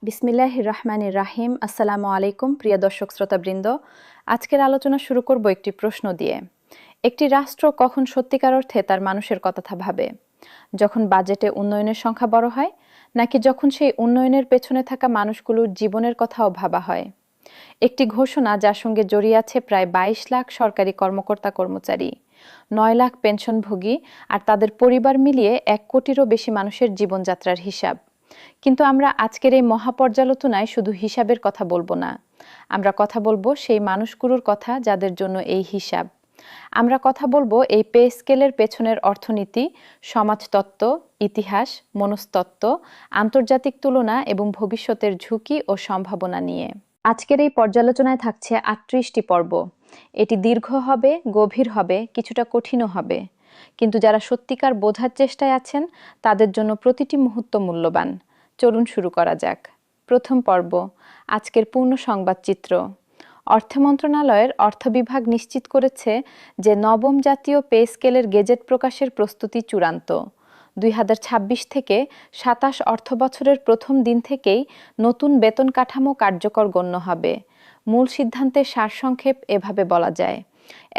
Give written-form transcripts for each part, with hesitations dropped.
বিসমিল্লাহির রহমানির রাহিম। আসসালামু আলাইকুম প্রিয় দর্শক শ্রোতাবৃন্দ। আজকের আলোচনা শুরু করব একটি প্রশ্ন দিয়ে। একটি রাষ্ট্র কখন সত্যিকার অর্থে তার মানুষের কথা ভাবে? যখন বাজেটে উন্নয়নের সংখ্যা বড় হয়, নাকি যখন সেই উন্নয়নের পেছনে থাকা মানুষগুলোর জীবনের কথাও ভাবা হয়? একটি ঘোষণা যার সঙ্গে জড়িয়ে আছে প্রায় ২২ লাখ সরকারি কর্মকর্তা কর্মচারী, ৯ লাখ পেনশনভোগী আর তাদের পরিবার মিলিয়ে ১ কোটিরও বেশি মানুষের জীবনযাত্রার হিসাব। কিন্তু আমরা আজকের এই মহাপর্যালোচনায় শুধু হিসাবের কথা বলবো না, আমরা কথা বলবো সেই মানুষগুলোর কথা যাদের জন্য এই হিসাব। আমরা কথা বলবো এই পে স্কেলের পেছনের অর্থনীতি, সমাজতত্ত্ব, ইতিহাস, মনস্তত্ত্ব, আন্তর্জাতিক তুলনা এবং ভবিষ্যতের ঝুঁকি ও সম্ভাবনা নিয়ে। আজকের এই পর্যালোচনায় থাকছে ৩৮টি পর্ব। এটি দীর্ঘ হবে, গভীর হবে, কিছুটা কঠিনও হবে। কিন্তু যারা সত্যিকার বোঝার চেষ্টায় আছেন তাদের জন্য প্রতিটি মুহূর্ত মূল্যবান। চলুন শুরু করা যাক। প্রথম পর্ব, আজকের পূর্ণ সংবাদচিত্র। অর্থ মন্ত্রণালয়ের অর্থ বিভাগ নিশ্চিত করেছে যে নবম জাতীয় পে স্কেলের গেজেট প্রকাশের প্রস্তুতি চূড়ান্ত। ২০২৬ থেকে ২৭ অর্থবছরের প্রথম দিন থেকেই নতুন বেতন কাঠামো কার্যকর গণ্য হবে। মূল সিদ্ধান্তের সারসংক্ষেপ এভাবে বলা যায়: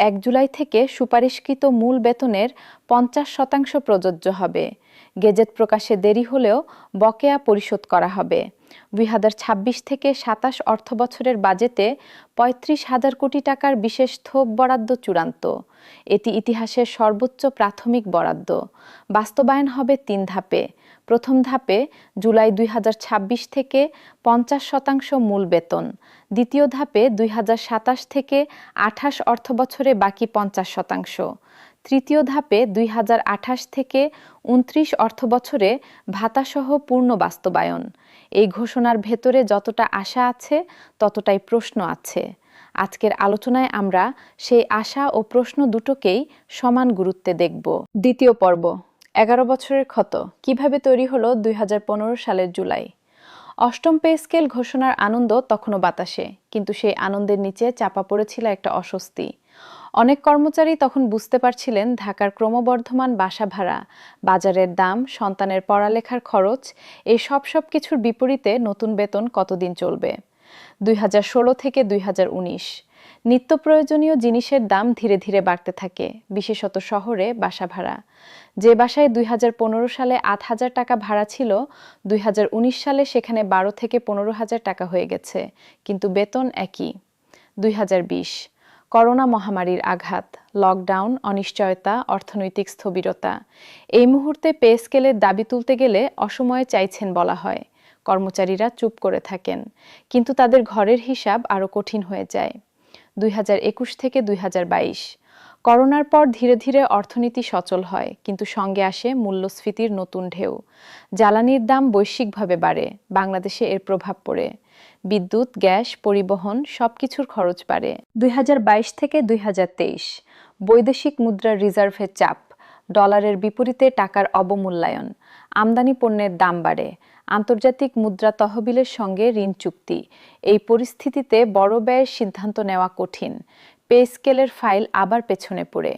১ জুলাই থেকে সুপারিশকৃত মূল বেতনের ৫০% প্রযোজ্য হবে। গেজেট প্রকাশে দেরি হলেও বকেয়া পরিশোধ করা হবে। ২০২৬ থেকে ২৭ অর্থবছরের বাজেটে ৩৫,০০০ কোটি টাকার বিশেষ থোক বরাদ্দ চূড়ান্ত। এটি ইতিহাসের সর্বোচ্চ প্রাথমিক বরাদ্দ। বাস্তবায়ন হবে ৩ ধাপে। প্রথম ধাপে জুলাই ২০২৬ থেকে ৫০% মূল বেতন। দ্বিতীয় ধাপে ২০২৭ থেকে ২৮ অর্থবছরে বাকি ৫০%। তৃতীয় ধাপে ২০২৮ থেকে ২৯ অর্থবছরে ভাতাসহ পূর্ণ বাস্তবায়ন। এই ঘোষণার ভেতরে যতটা আশা আছে ততটাই প্রশ্ন আছে। আজকের আলোচনায় আমরা সেই আশা ও প্রশ্ন দুটোকেই সমান গুরুত্বে দেখব। দ্বিতীয় পর্ব, ১১ বছরের ক্ষত কিভাবে তৈরি হলো ২০১৫ সালের জুলাই। অষ্টম পে স্কেল ঘোষণার আনন্দ তখনও বাতাসে, কিন্তু সেই আনন্দের নিচে চাপা পড়েছিল একটা অস্বস্তি। অনেক কর্মচারী তখন বুঝতে পারছিলেন ঢাকার ক্রমবর্ধমান বাসা ভাড়া, বাজারের দাম, সন্তানের পড়ালেখার খরচ, এই সব কিছুর বিপরীতে নতুন বেতন কতদিন চলবে। ২০১৬ থেকে ২০১৯ নিত্য প্রয়োজনীয় জিনিসের দাম ধীরে ধীরে বাড়তে থাকে, বিশেষত শহরে বাসা ভাড়া। যে বাসায় ২০১৫ সালে ৮,০০০ টাকা ভাড়া ছিল, ২০১৯ সালে সেখানে ১২ থেকে ১৫,০০০ টাকা হয়ে গেছে, কিন্তু বেতন একই। ২০২০ করোনা মহামারীর আঘাত, লকডাউন, অনিশ্চয়তা, অর্থনৈতিক স্থবিরতা। এই মুহূর্তে পে স্কেলের দাবি তুলতে গেলে অসময়ে চাইছেন বলা হয়। কর্মচারীরা চুপ করে থাকেন, কিন্তু তাদের ঘরের হিসাব আরও কঠিন হয়ে যায়। ২০২১ থেকে ২০২২ করোনার পর ধীরে ধীরে অর্থনীতি সচল হয়, কিন্তু সঙ্গে আসে মূল্যস্ফীতির নতুন ঢেউ। জ্বালানির দাম বৈশ্বিকভাবে বাড়ে, বাংলাদেশে এর প্রভাব পড়ে। বিদ্যুৎ, গ্যাস, পরিবহন সবকিছুর খরচ বাড়ে। ২০২২ থেকে ২০২৩ বৈদেশিক মুদ্রার রিজার্ভের চাপ, ডলারের বিপরীতে টাকার অবমূল্যায়ন, আমদানি পণ্যের দাম বাড়ে, আন্তর্জাতিক মুদ্রা তহবিলের সঙ্গে ঋণ চুক্তি। এই পরিস্থিতিতে বড় ব্যয়ের সিদ্ধান্ত নেওয়া কঠিন। পে স্কেলের ফাইল আবার পেছনে পড়ে।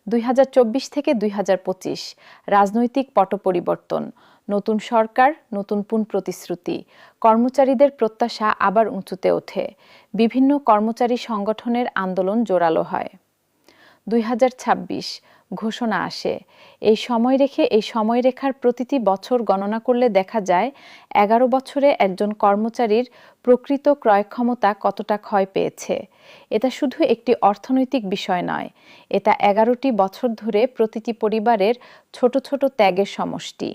২০২৪ থেকে ২০২৫ রাজনৈতিক পট পরিবর্তন, নতুন সরকার, নতুন প্রতিশ্রুতি। কর্মচারীদের প্রত্যাশা আবার উঁচুতে ওঠে। বিভিন্ন কর্মচারী সংগঠনের আন্দোলন জোরালো হয়। ২০২৬ ঘোষণা আসে। এই সময়রেখার প্রতিটি বছর গণনা করলে দেখা যায় ১১ বছরে একজন কর্মচারীর প্রকৃত ক্রয় ক্ষমতা কতটা ক্ষয় পেয়েছে। এটা শুধু একটি অর্থনৈতিক বিষয় নয়, এটা ১১টি বছর ধরে প্রতিটি পরিবারের ছোট ছোট ত্যাগের সমষ্টি।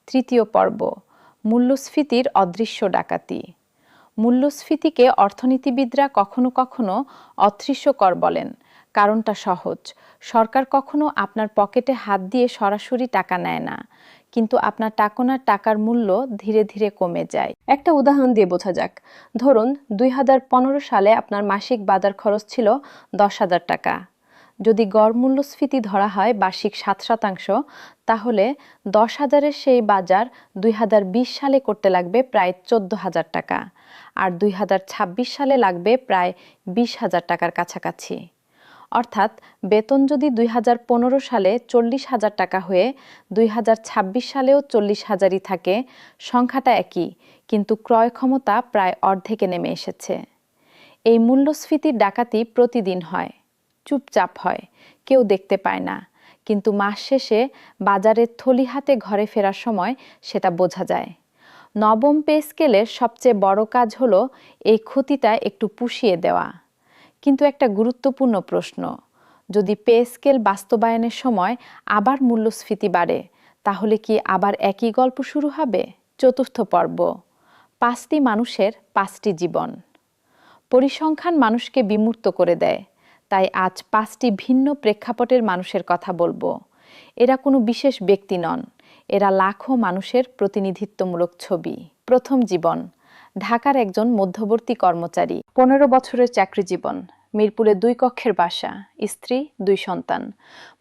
তৃতীয় পর্ব, মূল্যস্ফীতির অদৃশ্য ডাকাতি। মূল্যস্ফীতিকে অর্থনীতিবিদরা কখনো কখনো অদৃশ্যকর বলেন। কারণটা সহজ, সরকার কখনো আপনার পকেটে হাত দিয়ে সরাসরি টাকা নেয় না, কিন্তু আপনার টাকার মূল্য ধীরে ধীরে কমে যায়। একটা উদাহরণ দিয়ে বোঝা যাক। ধরুন ২০১৫ সালে আপনার মাসিক বাজার খরচ ছিল ১০,০০০ টাকা। যদি গড় মূল্যস্ফীতি ধরা হয় বার্ষিক ৭%, তাহলে ১০,০০০-এর সেই বাজার ২০২০ সালে করতে লাগবে প্রায় ১৪,০০০ টাকা, আর ২০২৬ সালে লাগবে প্রায় ২০,০০০ টাকার কাছাকাছি। অর্থাৎ বেতন যদি 2015 সালে 40,000 টাকা হয়ে 2026 সালেও 40,000ই থাকে, সংখ্যাটা একই, কিন্তু ক্রয় ক্ষমতা প্রায় অর্ধেকে নেমে এসেছে। এই মূল্যস্ফীতির ডাকাতি প্রতিদিন হয়, চুপচাপ হয়, কেউ দেখতে পায় না, কিন্তু মাস শেষে বাজারের থলি হাতে ঘরে ফেরার সময় সেটা বোঝা যায়। নবম পে স্কেলের সবচেয়ে বড় কাজ হলো এই ক্ষতিটা একটু পুষিয়ে দেওয়া। কিন্তু একটা গুরুত্বপূর্ণ প্রশ্ন, যদি পে স্কেল বাস্তবায়নের সময় আবার মূল্যস্ফীতি বাড়ে, তাহলে কি আবার একই গল্প শুরু হবে? চতুর্থ পর্ব, 5টি মানুষের 5টি জীবন। পরিসংখ্যান মানুষকে বিমূর্ত করে দেয়, তাই আজ 5টি ভিন্ন প্রেক্ষাপটের মানুষের কথা বলবো। এরা কোনো বিশেষ ব্যক্তি নন, এরা লাখো মানুষের প্রতিনিধিত্বমূলক ছবি। প্রথম জীবন, ঢাকার একজন মধ্যবর্তী কর্মচারী, 15 বছরের চাকরি জীবন, মিরপুরে 2 কক্ষের বাসা, স্ত্রী, 2 সন্তান,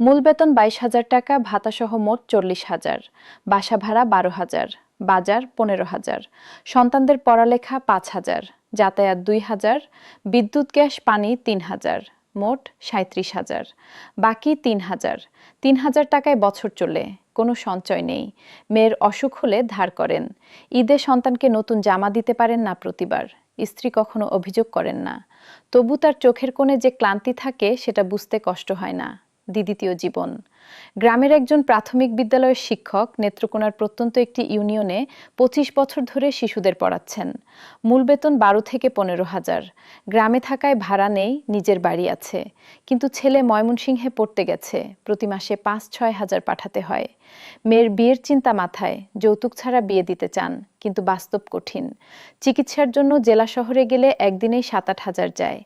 মূল বেতন 22,000 টাকা, ভাতাসহ মোট 40,000, বাসা ভাড়া 12,000, বাজার 15,000, সন্তানদের পড়ালেখা 5,000, যাতায়াত 2,000, বিদ্যুৎ গ্যাস পানি 3,000, মোট 37,000, বাকি 3,000। 3,000 টাকায় বছর চলে, কোনো সঞ্চয় নেই। মেয়ের অসুখ হলে ধার করেন। ঈদে সন্তানকে নতুন জামা দিতে পারেন না প্রতিবার। স্ত্রী কখনো অভিযোগ করেন না। তবু তার চোখের কোণে যে ক্লান্তি থাকে সেটা বুঝতে কষ্ট হয় না। দ্বিতীয় জীবন, গ্রামের একজন প্রাথমিক বিদ্যালয়ের শিক্ষক, নেত্রকোনার প্রত্যন্ত একটি ইউনিয়নে 25 বছর ধরে শিশুদের পড়াচ্ছেন। মূল বেতন 12 থেকে 15,000। গ্রামে থাকায় ভাড়া নেই, নিজের বাড়ি আছে, কিন্তু ছেলে ময়মনসিংহে পড়তে গেছে, প্রতি মাসে 5-6 হাজার পাঠাতে হয়। মেয়ের বিয়ের চিন্তা মাথায়, যৌতুক ছাড়া বিয়ে দিতে চান, কিন্তু বাস্তব কঠিন। চিকিৎসার জন্য জেলা শহরে গেলে একদিনেই 7-8 হাজার যায়।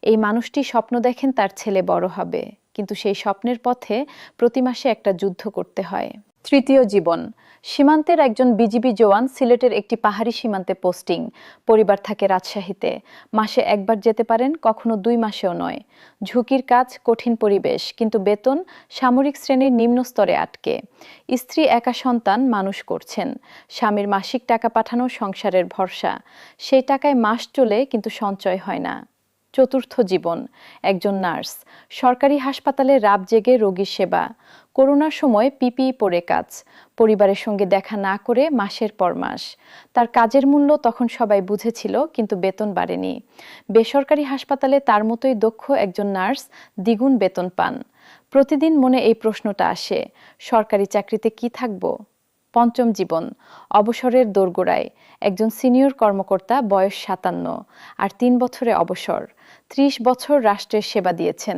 এই মানুষটি স্বপ্ন দেখেন তার ছেলে বড় হবে, কিন্তু সেই স্বপ্নের পথে প্রতি মাসে একটা যুদ্ধ করতে হয়। তৃতীয় জীবন, সীমান্তের একজন বিজিবি জওয়ান, সিলেটের একটি পাহাড়ি সীমান্তে পোস্টিং, পরিবার থাকে রাজশাহীতে, মাসে একবার যেতে পারেন, কখনো 2 মাসেও নয়। ঝুঁকির কাজ, কঠিন পরিবেশ, কিন্তু বেতন সামরিক শ্রেণীর নিম্ন স্তরে আটকে। স্ত্রী একা সন্তান মানুষ করছেন, স্বামীর মাসিক টাকা পাঠানো সংসারের ভরসা, সেই টাকায় মাস চলে কিন্তু সঞ্চয় হয় না। চতুর্থ জীবন, একজন নার্স, সরকারি হাসপাতালে রাত জেগে রোগীর সেবা, করোনার সময় পিপিই পরে কাজ, পরিবারের সঙ্গে দেখা না করে মাসের পর মাস। তার কাজের মূল্য তখন সবাই বুঝেছিল, কিন্তু বেতন বাড়েনি। বেসরকারি হাসপাতালে তার মতোই দক্ষ একজন নার্স দ্বিগুণ বেতন পান। প্রতিদিন মনে এই প্রশ্নটা আসে, সরকারি চাকরিতে কি থাকবো? পঞ্চম জীবন, অবসরের দোরগোড়ায়, একজন সিনিয়র কর্মকর্তা, বয়স 57, আর 3 বছরে অবসর। 30 বছর রাষ্ট্রের সেবা দিয়েছেন,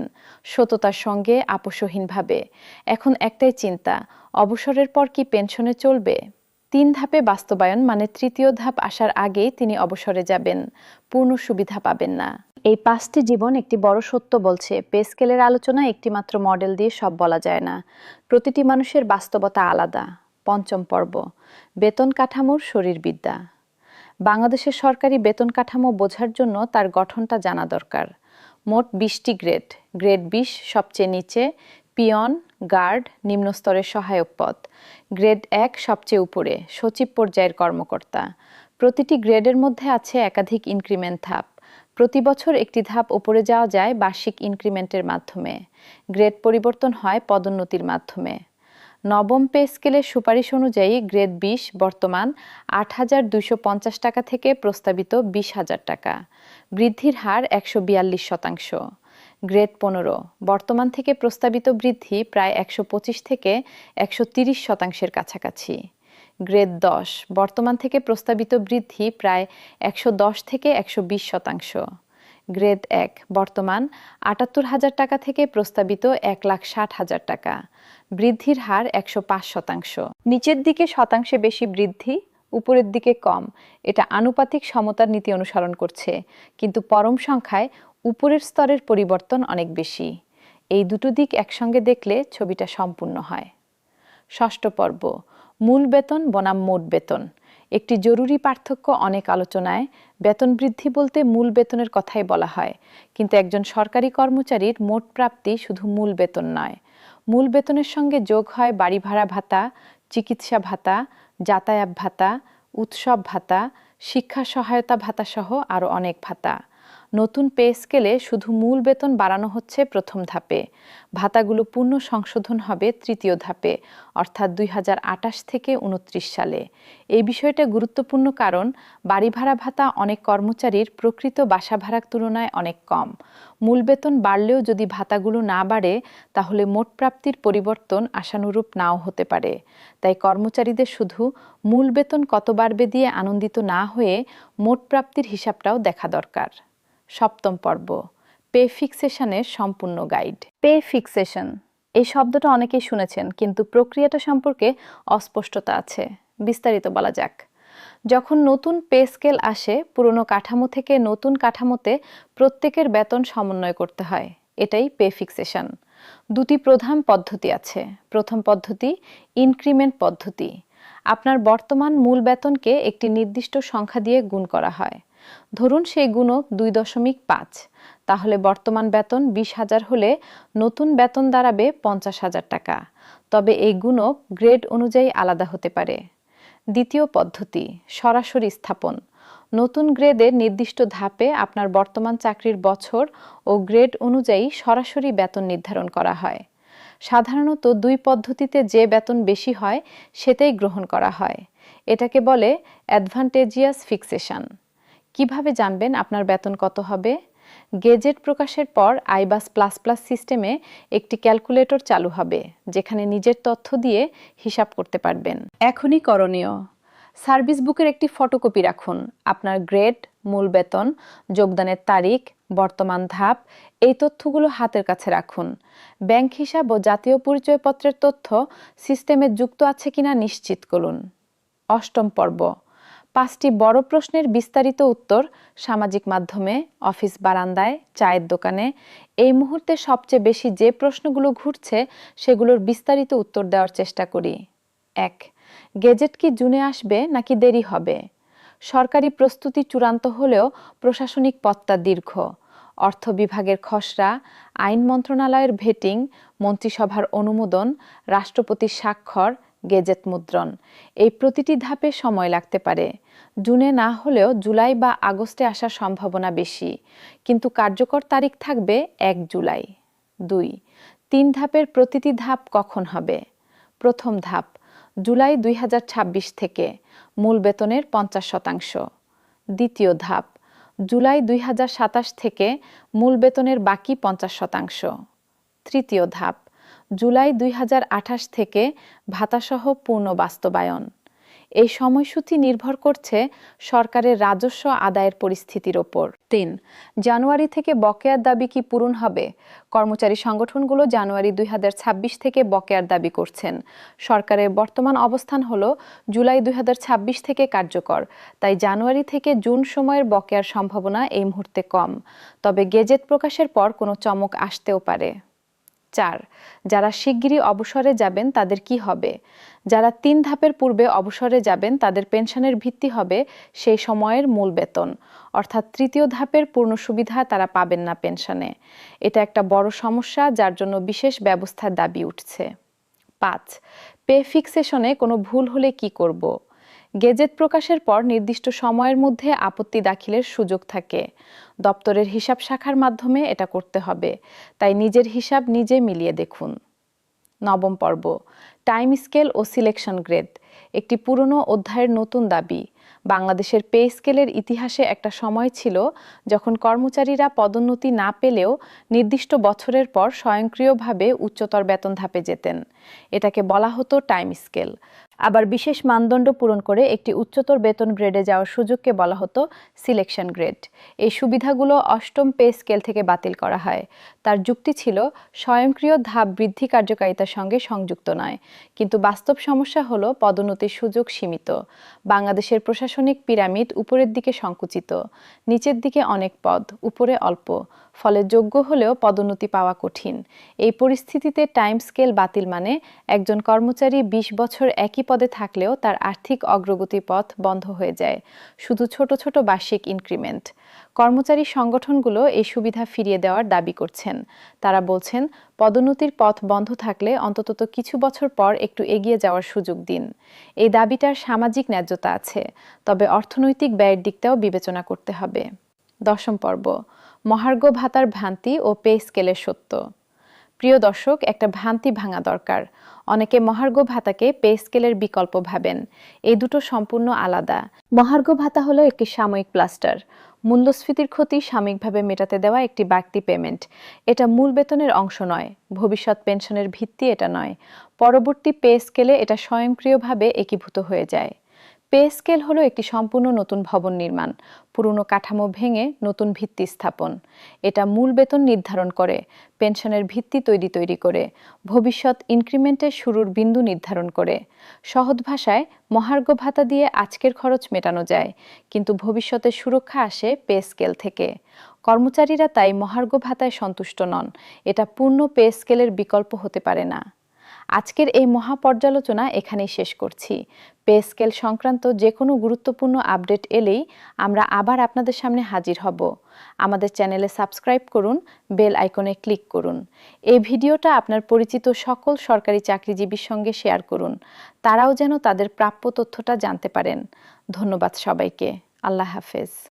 সততার সঙ্গে, আপোষহীনভাবে। এখন একটাই চিন্তা, অবসরের পর কি পেনশনে চলবে? 3 ধাপে বাস্তবায়ন, মানে তৃতীয় ধাপ আসার আগেই তিনি অবসরে যাবেন, পূর্ণ সুবিধা পাবেন না। এই 5টি জীবন একটি বড় সত্য বলছে, পে স্কেলের আলোচনা একটি মাত্র মডেল দিয়ে সব বলা যায় না। প্রতিটি মানুষের বাস্তবতা আলাদা। পঞ্চম পর্ব, বেতন কাঠামোর শরীরবিদ্যা। বাংলাদেশের সরকারি বেতন কাঠামো বোঝার জন্য তার গঠনটা জানা দরকার। মোট 20টি গ্রেড। গ্রেড 20 সবচেয়ে নিচে, পিয়ন, গার্ড, নিম্ন স্তরের সহায়ক পদ। গ্রেড 1 সবচেয়ে উপরে, সচিব পর্যায়ের কর্মকর্তা। প্রতিটি গ্রেডের মধ্যে আছে একাধিক ইনক্রিমেন্ট ধাপ। প্রতি বছর একটি ধাপ উপরে যাওয়া যায় বার্ষিক ইনক্রিমেন্টের মাধ্যমে। গ্রেড পরিবর্তন হয় পদোন্নতির মাধ্যমে। নবম পে স্কেলের সুপারিশ অনুযায়ী গ্রেড 20 বর্তমান 8,250 টাকা থেকে প্রস্তাবিত 20,000 টাকা, বৃদ্ধির হার 142%। গ্রেড 15 বর্তমান থেকে প্রস্তাবিত বৃদ্ধি প্রায় 125 থেকে 130% কাছাকাছি। গ্রেড 10 বর্তমান থেকে প্রস্তাবিত বৃদ্ধি প্রায় 110 থেকে 120%। গ্রেড 1 বর্তমান 78,000 টাকা থেকে প্রস্তাবিত 1,60,000 টাকা, বৃদ্ধির হার 105%। নিচের দিকে শতাংশে বেশি বৃদ্ধি, উপরের দিকে কম, এটা আনুপাতিক সমতার নীতি অনুসরণ করছে, কিন্তু পরম সংখ্যায় উপরের স্তরের পরিবর্তন অনেক বেশি। এই দুটো দিক একসঙ্গে দেখলে ছবিটা সম্পূর্ণ হয়। ষষ্ঠ পর্ব, মূল বেতন বনাম মোট বেতন। একটি জরুরি পার্থক্য অনেক আলোচনায়, বেতন বৃদ্ধি বলতে মূল বেতনের কথাই বলা হয়, কিন্তু একজন সরকারি কর্মচারীর মোট প্রাপ্তি শুধু মূল বেতন নয়। মূল বেতনের সঙ্গে যোগ হয় বাড়ি ভাড়া ভাতা, চিকিৎসা ভাতা, যাতায়াত ভাতা, উৎসব ভাতা, শিক্ষা সহায়তা ভাতা সহ আরও অনেক ভাতা। নতুন পে স্কেলে শুধু মূল বেতন বাড়ানো হচ্ছে প্রথম ধাপে, ভাতাগুলো পূর্ণ সংশোধন হবে তৃতীয় ধাপে, অর্থাৎ 2028 থেকে 29 সালে। এই বিষয়টা গুরুত্বপূর্ণ কারণ বাড়ি ভাড়া ভাতা অনেক কর্মচারীর প্রকৃত বাসা ভাড়ার তুলনায় অনেক কম। মূল বেতন বাড়লেও যদি ভাতাগুলো না বাড়ে তাহলে মোট প্রাপ্তির পরিবর্তন আশানুরূপ নাও হতে পারে। তাই কর্মচারীদের শুধু মূল বেতন কত বাড়বে দিয়ে আনন্দিত না হয়ে মোট প্রাপ্তির হিসাবটাও দেখা দরকার। সপ্তম পর্ব, পে ফিক্সেশনের সম্পূর্ণ গাইড। পে ফিক্সেশন এই শব্দটা অনেকেই শুনেছেন, কিন্তু প্রক্রিয়াটা সম্পর্কে অস্পষ্টতা আছে। বিস্তারিত বলা যাক। যখন নতুন পে স্কেল আসে, পুরনো কাঠামো থেকে নতুন কাঠামোতে প্রত্যেকের বেতন সমন্বয় করতে হয়। এটাই পে ফিক্সেশন। দুটি প্রধান পদ্ধতি আছে। প্রথম পদ্ধতি ইনক্রিমেন্ট পদ্ধতি। আপনার বর্তমান মূল বেতনকে একটি নির্দিষ্ট সংখ্যা দিয়ে গুণ করা হয়। ধরুন সেই গুণক 2.5, তাহলে বর্তমান বেতন 20,000 হলে নতুন বেতন দাঁড়াবে 50,000 টাকা। তবে এই গুণক গ্রেড অনুযায়ী আলাদা হতে পারে। দ্বিতীয় পদ্ধতি সরাসরি স্থাপন। নতুন গ্রেডের নির্দিষ্ট ধাপে আপনার বর্তমান চাকরির বছর ও গ্রেড অনুযায়ী সরাসরি বেতন নির্ধারণ করা হয়। সাধারণত দুই পদ্ধতিতে যে বেতন বেশি হয় সেটাই গ্রহণ করা হয়। এটাকে বলে অ্যাডভান্টেজিয়াস ফিক্সেশন। কিভাবে জানবেন আপনার বেতন কত হবে? গেজেট প্রকাশের পর আইবাস প্লাস প্লাস সিস্টেমে একটি ক্যালকুলেটর চালু হবে, যেখানে নিজের তথ্য দিয়ে হিসাব করতে পারবেন। এখনই করণীয়, সার্ভিস বুকের একটি ফটোকপি রাখুন। আপনার গ্রেড, মূল বেতন, যোগদানের তারিখ, বর্তমান ধাপ, এই তথ্যগুলো হাতের কাছে রাখুন। ব্যাংক হিসাব ও জাতীয় পরিচয়পত্রের তথ্য সিস্টেমে যুক্ত আছে কিনা নিশ্চিত করুন। অষ্টম পর্ব, 5টি বড় প্রশ্নের বিস্তারিত উত্তর সামাজিক মাধ্যমে, অফিস বারান্দায়, চায়ের দোকানে। এই মুহূর্তে সবচেয়ে বেশি যে প্রশ্নগুলো ঘুরছে সেগুলোর বিস্তারিত উত্তর দেওয়ার চেষ্টা করি। 1. গেজেট কি জুনে আসবে নাকি দেরি হবে? সরকারি প্রস্তুতি চূড়ান্ত হলেও প্রশাসনিক পথটা দীর্ঘ। অর্থ বিভাগের খসড়া, আইন মন্ত্রণালয়ের ভেটিং, মন্ত্রিসভার অনুমোদন, রাষ্ট্রপতির স্বাক্ষর, গেজেট মুদ্রণ, এই প্রতিটি ধাপে সময় লাগতে পারে। জুনে না হলেও জুলাই বা আগস্টে আসার সম্ভাবনা বেশি, কিন্তু কার্যকর তারিখ থাকবে 1 জুলাই। 2. 3 ধাপের প্রতিটি ধাপ কখন হবে? প্রথম ধাপ জুলাই 2026 থেকে, মূল বেতনের 50%। দ্বিতীয় ধাপ জুলাই 2027 থেকে, মূল বেতনের বাকি 50%। তৃতীয় ধাপ জুলাই 2028 থেকে, ভাতাসহ পূর্ণ বাস্তবায়ন। এই সময়সূচি নির্ভর করছে সরকারের রাজস্ব আদায়ের পরিস্থিতির ওপর। 3. জানুয়ারি থেকে বকেয়ার দাবি কি পূরণ হবে? কর্মচারী সংগঠনগুলো জানুয়ারি 2026 থেকে বকেয়ার দাবি করছেন। সরকারের বর্তমান অবস্থান হলো জুলাই 2026 থেকে কার্যকর, তাই জানুয়ারি থেকে জুন সময়ের বকেয়ার সম্ভাবনা এই মুহূর্তে কম। তবে গেজেট প্রকাশের পর কোনো চমক আসতেও পারে। 4. যারা শিগগিরই অবসরে যাবেন তাদের কি হবে? যারা 3 ধাপের পূর্বে অবসরে যাবেন তাদের পেনশনের ভিত্তি হবে সেই সময়ের মূল বেতন, অর্থাৎ তৃতীয় ধাপের পূর্ণ সুবিধা তারা পাবেন না পেনশনে। এটা একটা বড় সমস্যা, যার জন্য বিশেষ ব্যবস্থার দাবি উঠছে। 5. পে ফিক্সেশনে কোনো ভুল হলে কি করব? গেজেট প্রকাশের পর নির্দিষ্ট সময়ের মধ্যে আপত্তি দাখিলের সুযোগ থাকে। দপ্তরের হিসাব শাখার মাধ্যমে এটা করতে হবে, তাই নিজের হিসাব নিজে মিলিয়ে দেখুন। নবম পর্ব, টাইম স্কেল ও সিলেকশন গ্রেড, একটি পুরনো অধ্যায়ের নতুন দাবি। বাংলাদেশের পে স্কেলের ইতিহাসে একটা সময় ছিল যখন কর্মচারীরা পদোন্নতি না পেলেও নির্দিষ্ট বছরের পর স্বয়ংক্রিয়ভাবে উচ্চতর বেতন ধাপে যেতেন। এটাকে বলা হতো টাইম স্কেল। আবার বিশেষ মানদণ্ড পূরণ করে একটি উচ্চতর বেতন গ্রেডে যাওয়ার সুযোগকে বলা হতো সিলেকশন গ্রেড। এই সুবিধাগুলো 8ম পে স্কেল থেকে বাতিল করা হয়। তার যুক্তি ছিল স্বয়ংক্রিয় ধাপ বৃদ্ধি কার্যকারিতার সঙ্গে সংযুক্ত নয়, কিন্তু বাস্তব সমস্যা হলো পদোন্নতির সুযোগ সীমিত। বাংলাদেশের প্রশাসনিক পিরামিড উপরের দিকে সংকুচিত, নিচের দিকে অনেক পদ, উপরে অল্প, ফলে যোগ্য হলেও পদোন্নতি পাওয়া কঠিন। এই পরিস্থিতিতে টাইম স্কেল বাতিল মানে একজন কর্মচারী 20 বছর একই পদে থাকলেও তার আর্থিক অগ্রগতি পথ বন্ধ হয়ে যায়, শুধু ছোট ছোট বার্ষিক ইনক্রিমেন্ট। কর্মচারী সংগঠনগুলো এই সুবিধা ফিরিয়ে দেওয়ার দাবি করছেন। তারা বলছেন, পদোন্নতির পথ বন্ধ থাকলে অন্তত কিছু বছর পর একটু এগিয়ে যাওয়ার সুযোগ দিন। এই দাবিটার সামাজিক ন্যায্যতা আছে, তবে অর্থনৈতিক ব্যয়ের দিকটাও বিবেচনা করতে হবে। দশম পর্ব, মহার্ঘ ভাতার ভ্রান্তি ও পে স্কেলের সত্য। প্রিয় দর্শক, একটা ভ্রান্তি ভাঙা দরকার। অনেকে মহার্ঘ ভাতাকে পে স্কেলের বিকল্প ভাবেন। এই দুটো সম্পূর্ণ আলাদা। মহার্ঘ ভাতা হলো একটি সাময়িক প্লাস্টার, মূল্যস্ফীতির ক্ষতি সাময়িকভাবে মেটাতে দেওয়া একটি বাড়তি পেমেন্ট। এটা মূল বেতনের অংশ নয়, ভবিষ্যৎ পেনশনের ভিত্তি এটা নয়। পরবর্তী পে স্কেলে এটা স্বয়ংক্রিয়ভাবে একীভূত হয়ে যায়। পে স্কেল হলো একটি সম্পূর্ণ নতুন ভবন নির্মাণ, পুরনো কাঠামো ভেঙে নতুন ভিত্তি স্থাপন। এটা মূল বেতন নির্ধারণ করে, পেনশনের ভিত্তি তৈরি করে, ভবিষ্যৎ ইনক্রিমেন্টের শুরুর বিন্দু নির্ধারণ করে। সহজ ভাষায়, মহার্ঘ ভাতা দিয়ে আজকের খরচ মেটানো যায়, কিন্তু ভবিষ্যতের সুরক্ষা আসে পে স্কেল থেকে। কর্মচারীরা তাই মহার্ঘ ভাতায় সন্তুষ্ট নন। এটা পূর্ণ পে স্কেলের বিকল্প হতে পারে না। আজকের এই মহাপর্যালোচনা এখানেই শেষ করছি। পে স্কেল সংক্রান্ত যে কোনো গুরুত্বপূর্ণ আপডেট এলেই আমরা আবার আপনাদের সামনে হাজির হব। আমাদের চ্যানেলে সাবস্ক্রাইব করুন, বেল আইকনে ক্লিক করুন। এই ভিডিওটা আপনার পরিচিত সকল সরকারি চাকরিজীবীর সঙ্গে শেয়ার করুন, তারাও যেন তাদের প্রাপ্য তথ্যটা জানতে পারেন। ধন্যবাদ সবাইকে। আল্লাহ হাফেজ।